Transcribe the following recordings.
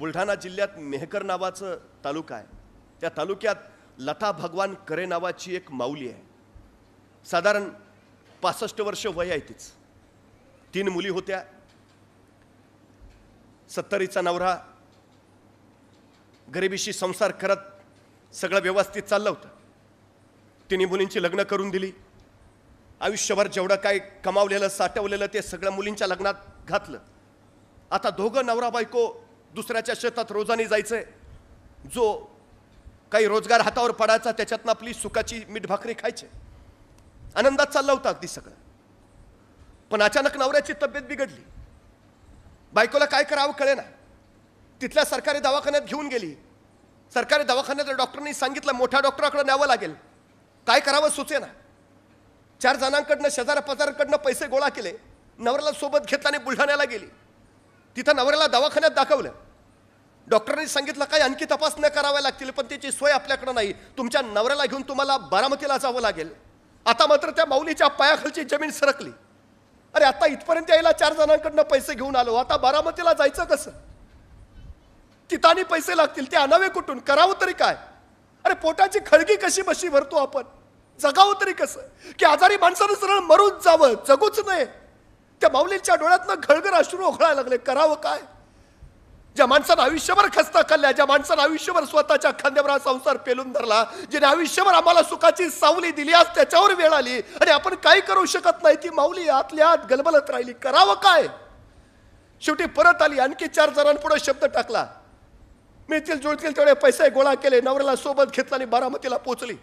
बुलढाणा जिल्ह्यात मेहकर नावाचं तालुका आहे. त्या तालुक्यात लता भगवान करे नावाची एक माऊली आहे. साधारण 65 वर्ष वय आहे तिचं. 3 मुली होत्या. 70चा नवरा. गरिबीशी संसार करत सगळं व्यवस्थित चाललं होतं. 3 मुलींची लग्न करून दिली. आयुष्यभर जेवढं काय कमावलेलं साठवलेलं ते सगळं मुलींच्या लग्नात घातलं. आता दोघं नवरा बायको दुसऱ्याच्या शेतात रोजानी जायचंय. जो काही रोजगार हातावर पडायचा त्याच्यातनं आपली सुखाची मीठ भाकरी खायचे. आनंदात चाललं होतं अगदी सगळं. पण अचानक नवऱ्याची तब्येत बिघडली. बायकोला काय करावं कळेना. तिथल्या सरकारी दवाखान्यात घेऊन गेली. सरकारी दवाखान्यात डॉक्टरांनी सांगितलं मोठ्या डॉक्टराकडे न्यावं लागेल. काय करावं सुचेना. 4 जणांकडनं शेजाऱ्या-पाजाऱ्यांकडनं पैसे गोळा केले. नवऱ्याला सोबत घेतला आणि बुलढाण्याला गेली. तिथं नवऱ्याला दवाखान्यात दाखवलं. डॉक्टरांनी सांगितलं काय आणखी तपासण्या कराव्या लागतील पण त्याची सोय आपल्याकडे नाही. तुमच्या नवऱ्याला घेऊन तुम्हाला बारामतीला जावं लागेल. आता मात्र त्या माऊलीच्या पायाखालची जमीन सरकली. अरे आता इथपर्यंत यायला 4 जणांकडनं पैसे घेऊन आलो. आता बारामतीला जायचं कसं. तिथं पैसे लागतील ते आणावे कुठून. करावं तरी काय. अरे पोटाची खळगी कशी बशी भरतो आपण. जगावं तरी कसं की आजारी माणसानं सरळ मरून जावं जगूच नये. त्या माऊलीच्या डोळ्यातनं घळघळ अश्रू ओघळायला लागले. करावं काय. ज्या माणसानं आयुष्यभर खस्ता खाल्ल्या, ज्या माणसानं आयुष्यभर स्वतःच्या खांद्यावर संसार पेलून धरला, ज्याने आयुष्यभर आम्हाला सुखाची सावली दिली, आज त्याच्यावर वेळ आली आणि आपण काही करू शकत नाही. ती माऊली आतल्या आत गलबलत राहिली. करावं काय. शेवटी परत आली. आणखी 4 जणांपुढे शब्द टाकला. मिळतील जुळतील तेवढे पैसे गोळा केले. नवऱ्याला सोबत घेतला आणि बारामतीला पोहोचली.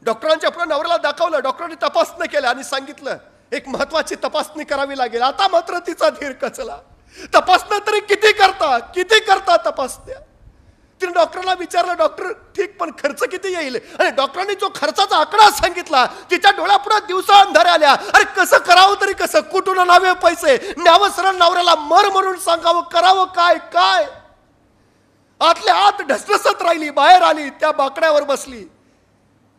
डॉक्टरांच्या पुढे नवऱ्याला दाखवलं. डॉक्टरांनी तपासणी केल्या आणि सांगितलं एक महत्वाची तपासणी करावी लागेल. आता मात्र तिचा धीर कचला. तपासणं तरी किती करता तपासण्या. तिने डॉक्टरला विचारलं डॉक्टर ठीक पण खर्च किती येईल. आणि डॉक्टरांनी जो खर्चाचा आकडा सांगितला तिच्या डोळ्यापुढे दिवसा अंधारे आल्या. अरे कसं करावं तरी कसं. कुठून आणावे पैसे. न्यावं सरळ नवऱ्याला मर म्हणून सांगावं. करावं काय. काय आतल्या आत ढसढसत राहिली. बाहेर आली. त्या बाकड्यावर बसली.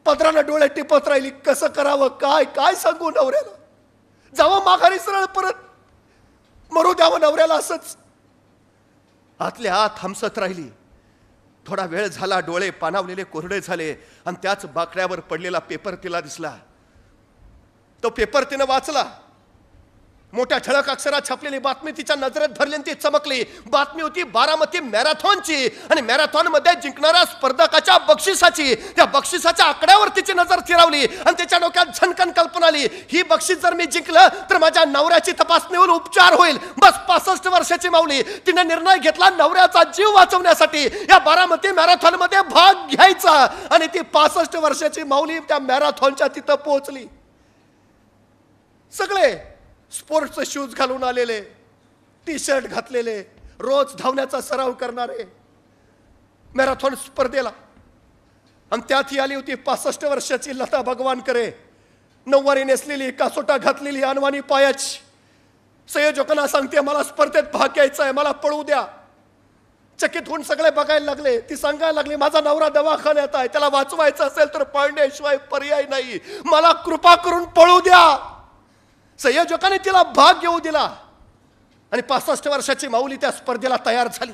पदरानं डोळे टिपत राहिली. कसं करावं काय. काय सांगू नवऱ्याला. जावं माघारी सरळ परत मरू द्यावं नवऱ्याला असंच. आतल्या आत हमसत राहिली. थोडा वेळ झाला. डोळे पाणावलेले कोरडे झाले आणि त्याच बाकड्यावर पडलेला पेपर तिला दिसला. तो पेपर तिनं वाचला. मोठ्या ठळक अक्षरात छापलेली बातमी तिच्या नजरेत भरली आणि ती चमकली. बातमी होती बारामती मॅरेथॉनची आणि मॅरेथॉन मध्ये जिंकणाऱ्या स्पर्धकाच्या बक्षिसाची. त्या बक्षिसाच्या आकड्यावर तिची नजर फिरवली आणि त्याच्या डोक्यात झणकन कल्पना आली. ही बक्षीस जर मी जिंकलं तर माझ्या नवऱ्याची तपासणी होऊन उपचार होईल. बस 65 वर्षाची माऊली तिने निर्णय घेतला नवऱ्याचा जीव वाचवण्यासाठी या बारामती मॅरेथॉन मध्ये भाग घ्यायचा. आणि ती 65 वर्षाची माऊली त्या मॅरेथॉनच्या तिथं पोहोचली. सगळे स्पोर्ट्सचे शूज घालून आलेले, टी-शर्ट घातलेले, रोज धावण्याचा सराव करणारे मॅरेथॉन स्पर्धेला. आणि त्यात ही आली होती 65 वर्षाची लता भगवान करे. नऊवारी नेसलेली, कासोटा घातलेली, अनवाणी पायाची. संयोजकांना सांगते मला स्पर्धेत भाग घ्यायचा आहे, मला पळू द्या. चकित होऊन सगळे बघायला लागले. ती सांगायला लागली माझा नवरा दवाखान्यात आहे, त्याला वाचवायचं असेल तर पळण्याशिवाय पर्याय नाही, मला कृपा करून पळू द्या. संयोजकांनी तिला भाग घेऊ दिला आणि 65 वर्षाची माऊली त्या स्पर्धेला तयार झाली.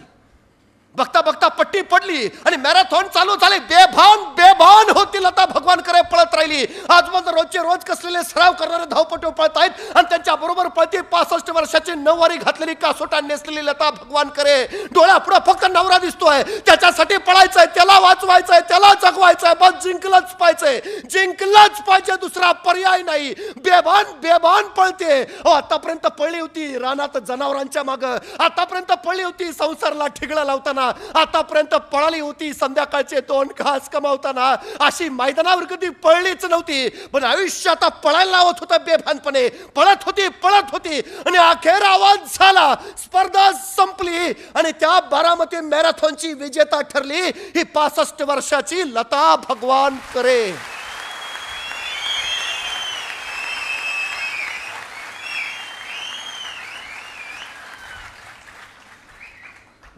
बघता बघता पट्टी पडली आणि मॅरेथॉन चालू झाले. बेभान होती लता भगवान करे पळत राहिली. आजपर्यंत रोजचे रोज कसलेले सराव करणारे धावपटू पळत आहेत आणि त्यांच्या बरोबर पळते 65 वर्षाची नऊवारी घातलेली, कासोटा नेसलेली लता भगवान करे. डोळ्यापुढे फक्त नवरा दिसतोय. त्याच्यासाठी पळायचंय, त्याला वाचवायचंय, त्याला जगवायचंय. बस जिंकलंच पाहिजे, दुसरा पर्याय नाही. बेभान पळते. आतापर्यंत पळली होती रानात जनावरांच्या मागं. आतापर्यंत पळली होती संसारला ठिगळा लावताना. आतापर्यंत पळाली होती संध्याकाळचे 2 घास कमावताना. अशी मैदानावर कधी पळलीच नव्हती. पण आयुष्य आता पळायला लावत होतं बेभानपणे. पळत होती आणि अखेर आवाज झाला. स्पर्धा संपली आणि त्या बारामती मॅरेथॉनची विजेता ठरली ही 65 वर्षाची लता भगवान करे.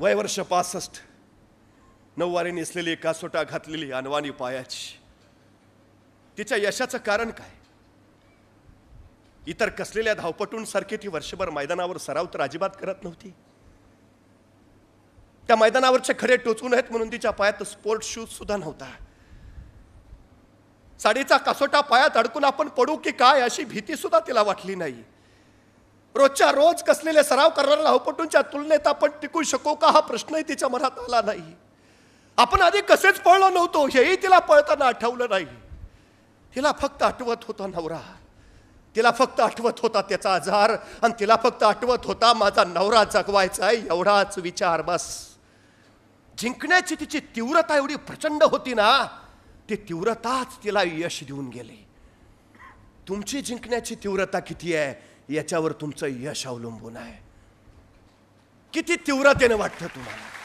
वय वर्ष 65, नऊवारी नेसलेली, कासोटा घातलेली, अनवाणी पायाची. तिच्या यशाचं कारण काय. इतर कसलेल्या धावपटूंसारखी ती वर्षभर मैदानावर सराव तर अजिबात करत नव्हती. त्या मैदानावरचे खडे टोचून आहेत म्हणून तिच्या पायात स्पोर्ट शूज सुद्धा नव्हता. साडीचा कासोटा पायात अडकून आपण पडू की काय अशी भीती सुद्धा तिला वाटली नाही. रोजच्या रोज कसलेले सराव करणाऱ्या धावपटूंच्या तुलनेत आपण टिकू शकू का हा प्रश्नही तिच्या मनात आला नाही. आपण आधी कसेच पळलो नव्हतो हेही तिला पळताना आठवलं नाही. तिला फक्त आठवत होता नवरा, तिला फक्त आठवत होता त्याचा आजार, आणि तिला फक्त आठवत होता माझा नवरा जगवायचा आहे एवढाच विचार बस. जिंकण्याची तिची तीव्रता एवढी प्रचंड होती ना, ती तीव्रताच तिला यश देऊन गेली. तुमची जिंकण्याची तीव्रता किती आहे याच्यावर तुमचं यश अवलंबून आहे. किती तीव्रतेने वाटतं तुम्हाला.